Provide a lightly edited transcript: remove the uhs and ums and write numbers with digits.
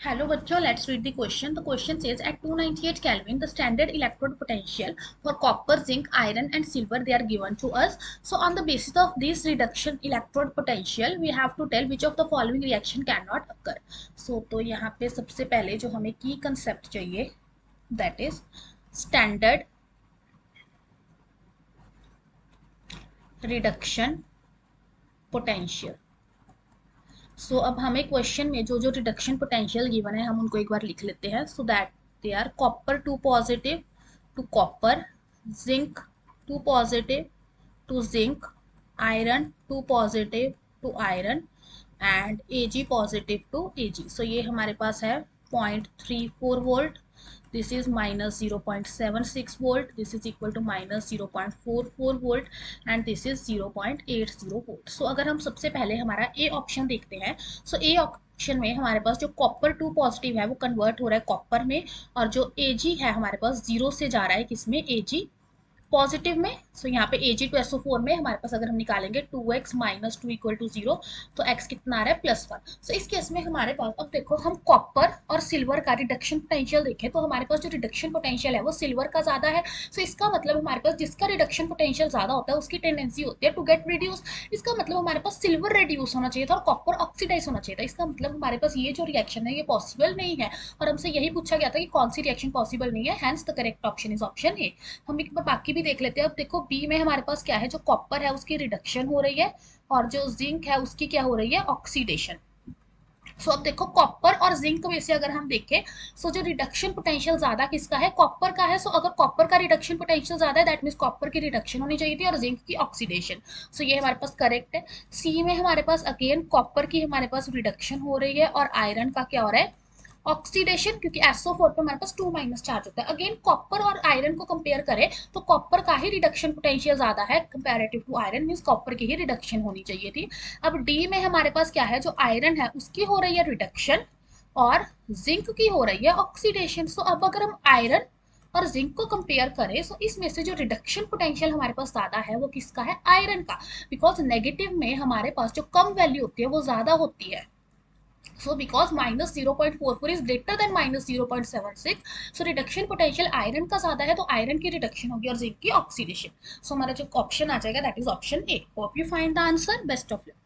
Hello बच्चों, let's read the question. The question says at 298 Kelvin, the standard electrode potential for copper, zinc, iron and silver they are given to us. So on the basis of this reduction electrode potential, we have to tell which of the following reaction cannot occur. So तो यहाँ पे सबसे पहले जो हमें की concept चाहिए, that is standard reduction potential. सो अब हमें क्वेश्चन में जो जो रिडक्शन पोटेंशियल गिवन है हम उनको एक बार लिख लेते हैं. So that they are copper two positive to copper, zinc two positive to zinc, iron two positive to iron and AG positive to AG. So ये हमारे पास है 0.34 volt, this is minus 0.76 volt, this is equal to minus 0.44 volt and this is 0.80 volt. so अगर हम सबसे पहले हमारा A option देखते हैं, सो ए ऑप्शन में हमारे पास जो कॉपर टू पॉजिटिव है वो कन्वर्ट हो रहा है कॉपर में, और जो एजी है हमारे पास जीरो से जा रहा है किसमें, एजी पॉजिटिव में. सो यहाँ पे Ag2SO4 में हमारे पास अगर हम निकालेंगे 2x minus two equal to 0, तो x कितना आ रहा है +1. सो इस केस में हमारे पास अब देखो हम कॉपर और सिल्वर का रिडक्शन पोटेंशियल देखें तो हमारे पास जो रिडक्शन पोटेंशियल है वो सिल्वर का ज्यादा है. सो इसका मतलब हमारे पास जिसका रिडक्शन पोटेंशियल ज्यादा होता है उसकी टेंडेंसी होती है टू गेट रिड्यूस. इसका मतलब हमारे पास सिल्वर रिड्यूस होना चाहिए था और कॉपर ऑक्सीडाइज होना चाहिए था. इसका मतलब हमारे पास ये जो रिएक्शन है ये पॉसिबल नहीं है, और हमसे यही पूछा गया था कि कौन सी रिएक्शन पॉसिबल नहीं है. Hence the correct option is option A. हम एक बार बाकी भी देख लेते हैं. अब देखो बी में हमारे पास क्या है, जो कॉपर है उसकी रिडक्शन हो रही है और जो जिंक है उसकी क्या हो रही है, ऑक्सीडेशन. सो अब देखो कॉपर और जिंक में से अगर हम देखें, सो जो रिडक्शन पोटेंशियल ज्यादा किसका है, कॉपर का है. सो अगर कॉपर का रिडक्शन पोटेंशियल ज्यादा है दैट मींस कॉपर की रिडक्शन होनी चाहिए थी और जिंक की ऑक्सीडेशन. सो ये हमारे पास करेक्ट है. सी में हमारे पास अगेन कॉपर की हमारे पास रिडक्शन हो रही है और आयरन का क्या हो रहा है, ऑक्सीडेशन, क्योंकि SO4 पे हमारे पास 2 माइनस चार्ज होता है. अगेन कॉपर और आयरन को कंपेयर करें तो कॉपर का ही रिडक्शन पोटेंशियल ज्यादा है comparative to iron, means copper की ही रिडक्शन होनी चाहिए थी. अब डी में हमारे पास क्या है, जो आयरन है उसकी हो रही है रिडक्शन और जिंक की हो रही है ऑक्सीडेशन. सो अब अगर हम आयरन और जिंक को कंपेयर करें तो इसमें से जो रिडक्शन पोटेंशियल हमारे पास ज्यादा है वो किसका है, आयरन का. बिकॉज नेगेटिव में हमारे पास जो कम वैल्यू होती है वो ज्यादा होती है. So because minus 0.44 is greater than minus 0.76, so reduction potential iron का ज्यादा है तो iron की reduction होगी और zinc की oxidation. So हमारा जो option आ जाएगा that is option A. Hope you find the answer. Best of luck.